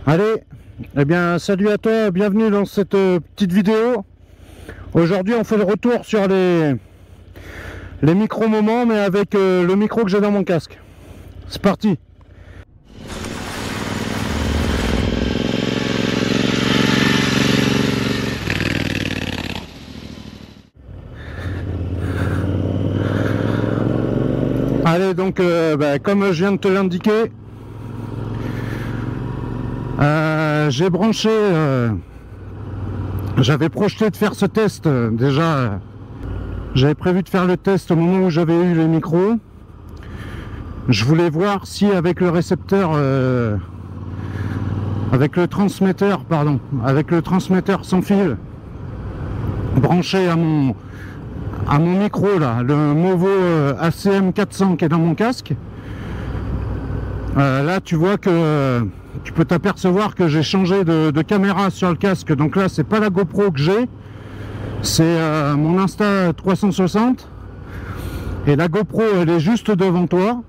Allez, eh bien salut à toi, bienvenue dans cette petite vidéo. Aujourd'hui on fait le retour sur les micro-moments, mais avec le micro que j'ai dans mon casque. C'est parti. Allez, donc comme je viens de te l'indiquer, j'ai branché, j'avais projeté de faire ce test déjà. J'avais prévu de faire le test au moment où j'avais eu les micros. Je voulais voir si avec le récepteur, avec le transmetteur sans fil branché à mon micro là, le Movo ACM 400 qui est dans mon casque. Là tu vois que tu peux t'apercevoir que j'ai changé de caméra sur le casque. Donc là c'est pas la GoPro que j'ai, c'est mon Insta360, et la GoPro elle est juste devant toi,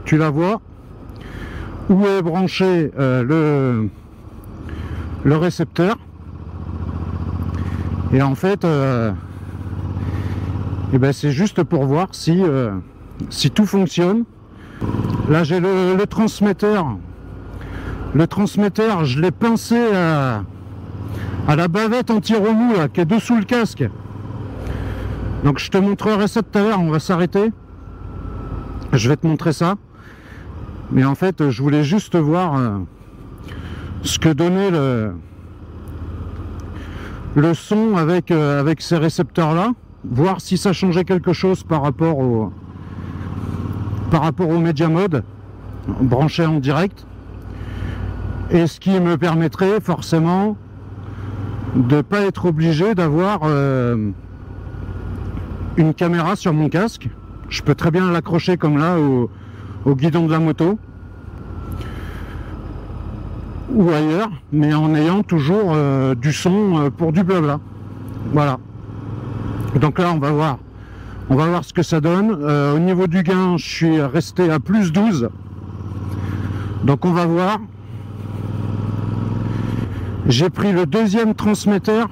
tu la vois où est branché le récepteur. Et en fait c'est juste pour voir si tout fonctionne. Là j'ai le transmetteur. Le transmetteur, je l'ai pincé à la bavette anti-remous qui est dessous le casque. Donc je te montrerai ça tout à l'heure, on va s'arrêter. Je vais te montrer ça. Mais en fait, je voulais juste voir ce que donnait le son avec ces récepteurs-là. Voir si ça changeait quelque chose par rapport au Media Mode branché en direct. Et ce qui me permettrait forcément de ne pas être obligé d'avoir une caméra sur mon casque. Je peux très bien l'accrocher comme là au guidon de la moto ou ailleurs, mais en ayant toujours du son pour du blabla. Voilà. Donc là on va voir ce que ça donne. Au niveau du gain, je suis resté à plus 12. Donc on va voir. J'ai pris le deuxième transmetteur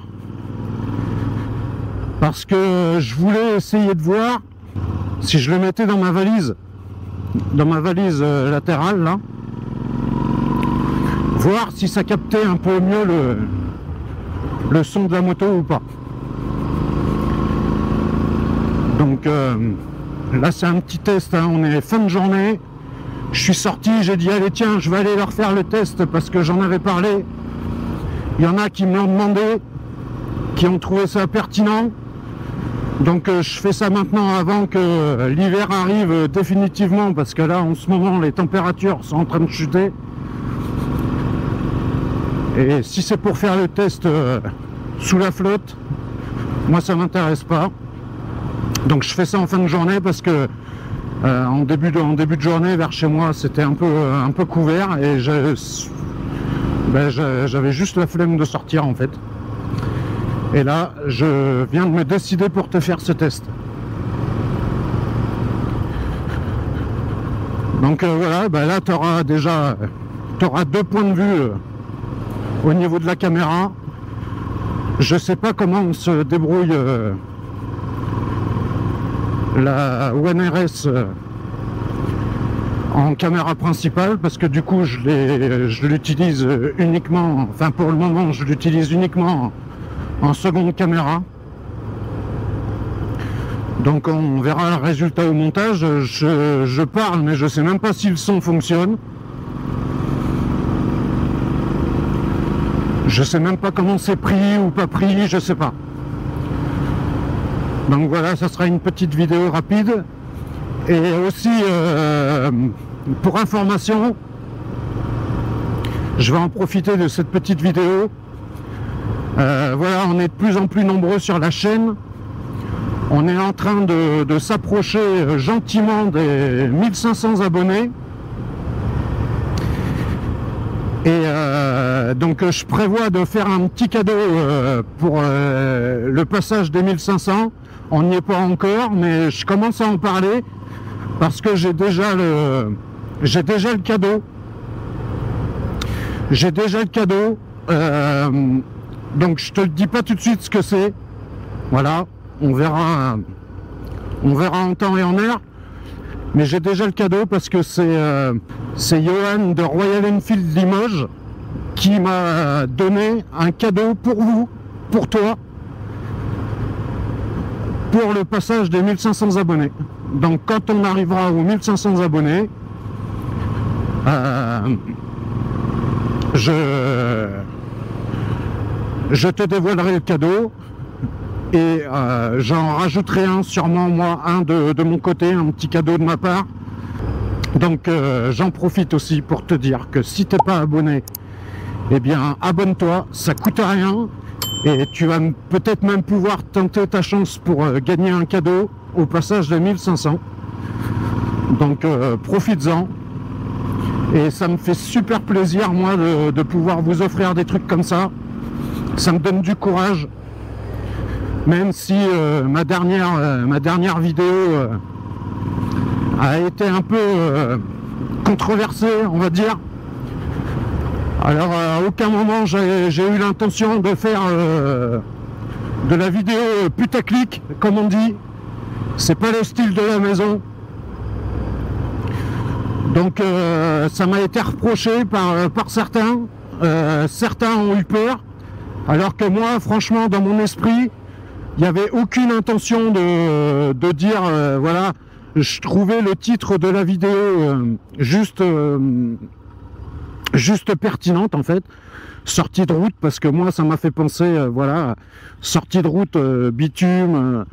parce que je voulais essayer de voir si je le mettais dans ma valise latérale là, voir si ça captait un peu mieux le son de la moto ou pas. Donc là c'est un petit test, hein. On est fin de journée, je suis sorti, j'ai dit allez tiens, je vais aller leur faire le test parce que j'en avais parlé. Il y en a qui me l'ont demandé, qui ont trouvé ça pertinent. Donc je fais ça maintenant avant que l'hiver arrive définitivement, parce que là en ce moment les températures sont en train de chuter. Et si c'est pour faire le test sous la flotte, moi ça m'intéresse pas. Donc je fais ça en fin de journée parce que en début de journée vers chez moi c'était un peu couvert et j'avais juste la flemme de sortir en fait. Et là je viens de me décider pour te faire ce test. Donc voilà, là tu auras deux points de vue au niveau de la caméra. Je sais pas comment on se débrouille la One RS en caméra principale, parce que du coup je l'utilise uniquement, enfin pour le moment je l'utilise uniquement en seconde caméra. Donc on verra le résultat au montage. Je parle mais je sais même pas si le son fonctionne. Je sais même pas comment c'est pris ou pas pris, je sais pas. Donc voilà, ça sera une petite vidéo rapide. Et aussi, pour information, je vais en profiter de cette petite vidéo. Voilà, on est de plus en plus nombreux sur la chaîne. On est en train de s'approcher gentiment des 1500 abonnés. Et donc je prévois de faire un petit cadeau pour le passage des 1500. On n'y est pas encore, mais je commence à en parler parce que j'ai déjà le cadeau. J'ai déjà le cadeau. Donc je te le dis pas tout de suite ce que c'est. Voilà, on verra en temps et en heure. Mais j'ai déjà le cadeau parce que c'est Johan de Royal Enfield Limoges qui m'a donné un cadeau pour vous, pour toi, pour le passage des 1500 abonnés. Donc quand on arrivera aux 1500 abonnés, je te dévoilerai le cadeau et j'en rajouterai un, sûrement moi, un de mon côté, un petit cadeau de ma part. Donc j'en profite aussi pour te dire que si t'es pas abonné, eh bien abonne-toi, ça coûte rien et tu vas peut-être même pouvoir tenter ta chance pour gagner un cadeau au passage de 1500. Donc profites-en. Et ça me fait super plaisir, moi, de pouvoir vous offrir des trucs comme ça. Ça me donne du courage. Même si ma dernière vidéo a été un peu controversée, on va dire. Alors, à aucun moment, j'ai eu l'intention de faire de la vidéo putaclic, comme on dit. C'est pas le style de la maison. Donc ça m'a été reproché par certains. Certains ont eu peur, alors que moi, franchement, dans mon esprit, il n'y avait aucune intention de dire, voilà, je trouvais le titre de la vidéo juste pertinente, en fait. Sortie de route, parce que moi, ça m'a fait penser, voilà, sortie de route, bitume...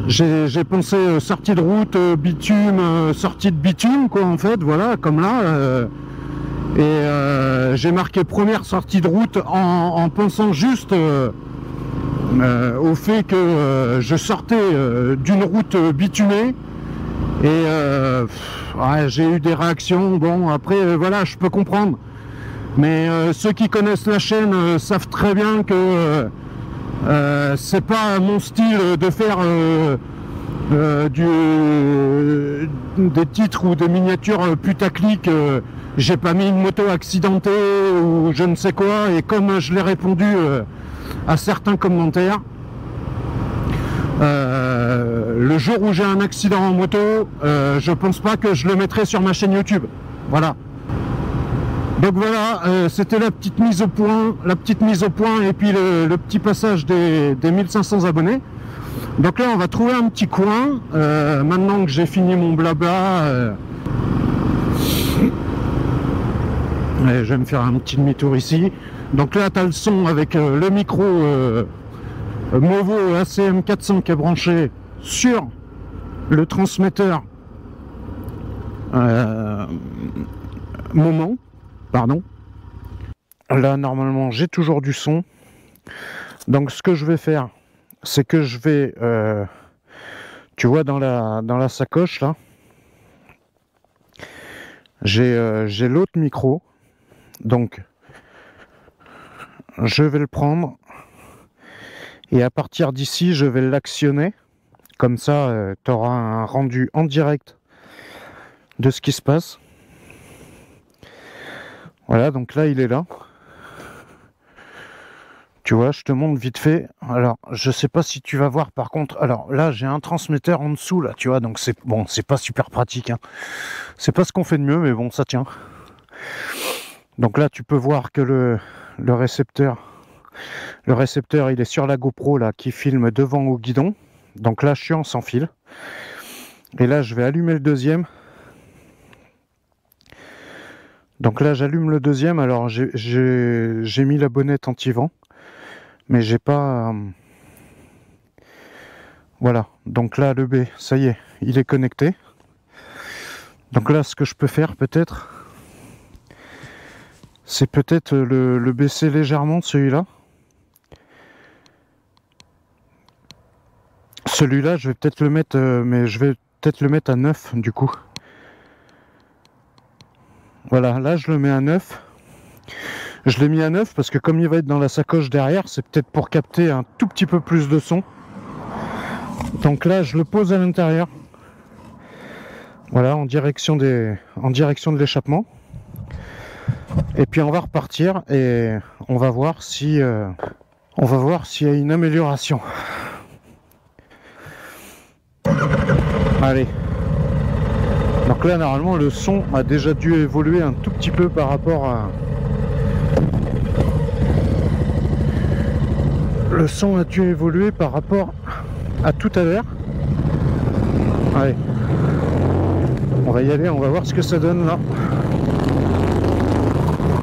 J'ai pensé sortie de route, bitume, sortie de bitume, quoi, en fait, voilà, comme là. J'ai marqué première sortie de route en pensant juste au fait que je sortais d'une route bitumée. Et ouais, j'ai eu des réactions. Bon, après, voilà, je peux comprendre. Mais ceux qui connaissent la chaîne savent très bien que c'est pas mon style de faire des titres ou des miniatures putaclic. J'ai pas mis une moto accidentée ou je ne sais quoi, et comme je l'ai répondu à certains commentaires, le jour où j'ai un accident en moto, je pense pas que je le mettrai sur ma chaîne YouTube. Voilà. Donc voilà, c'était la petite mise au point, et puis le petit passage des 1500 abonnés. Donc là, on va trouver un petit coin, maintenant que j'ai fini mon blabla. Je vais me faire un petit demi-tour ici. Donc là, tu as le son avec le micro Movo ACM 400 qui est branché sur le transmetteur Moment. Pardon. Là, normalement, j'ai toujours du son. Donc, ce que je vais faire, c'est que je vais, tu vois, dans la sacoche, là, j'ai l'autre micro. Donc, je vais le prendre. Et à partir d'ici, je vais l'actionner. Comme ça, tu auras un rendu en direct de ce qui se passe. Voilà, donc là, il est là. Tu vois, je te montre vite fait. Alors, je sais pas si tu vas voir par contre. Alors là, j'ai un transmetteur en dessous, là, tu vois. Donc c'est bon, c'est pas super pratique, hein. C'est pas ce qu'on fait de mieux, mais bon, ça tient. Donc là, tu peux voir que le récepteur, il est sur la GoPro, là, qui filme devant au guidon. Donc là, je suis en sans fil. Et là, je vais allumer le deuxième. Donc là, j'allume le deuxième. Alors, j'ai mis la bonnette anti-vent, mais j'ai pas... Voilà. Donc là, le B, ça y est, il est connecté. Donc là, ce que je peux faire, peut-être, c'est peut-être le baisser légèrement, celui-là. Celui-là, je vais peut-être le mettre, mais je vais peut-être le mettre à 9, du coup. Voilà, là je le mets à 9. Je l'ai mis à 9 parce que comme il va être dans la sacoche derrière, c'est peut-être pour capter un tout petit peu plus de son. Donc là, je le pose à l'intérieur. Voilà, en direction de l'échappement. Et puis on va repartir et on va voir si s'il y a une amélioration. Allez. Donc là normalement le son a déjà dû évoluer un tout petit peu par rapport à... Le son a dû évoluer par rapport à tout à l'heure. Allez. On va y aller, on va voir ce que ça donne là.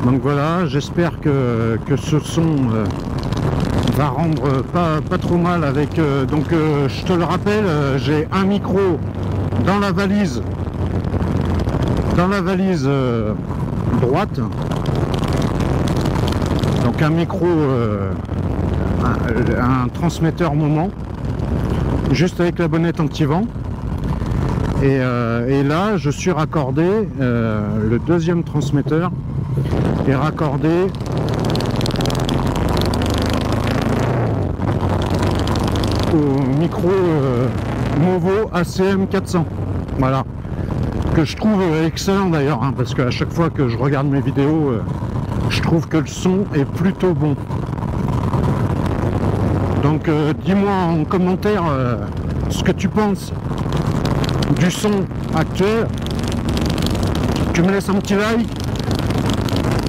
Donc voilà, j'espère que ce son va rendre pas trop mal avec... je te le rappelle, j'ai un micro dans la valise droite. Donc un micro, un transmetteur moment, juste avec la bonnette anti-vent. Et là, je suis raccordé, le deuxième transmetteur est raccordé au micro Movo ACM 400. Voilà. Que je trouve excellent d'ailleurs, hein, parce qu'à chaque fois que je regarde mes vidéos, je trouve que le son est plutôt bon. Donc dis-moi en commentaire ce que tu penses du son actuel. Tu me laisses un petit like,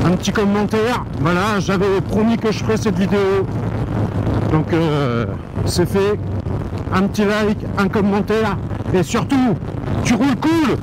un petit commentaire. Voilà, j'avais promis que je ferais cette vidéo, donc c'est fait. Un petit like, un commentaire et surtout tu roules cool.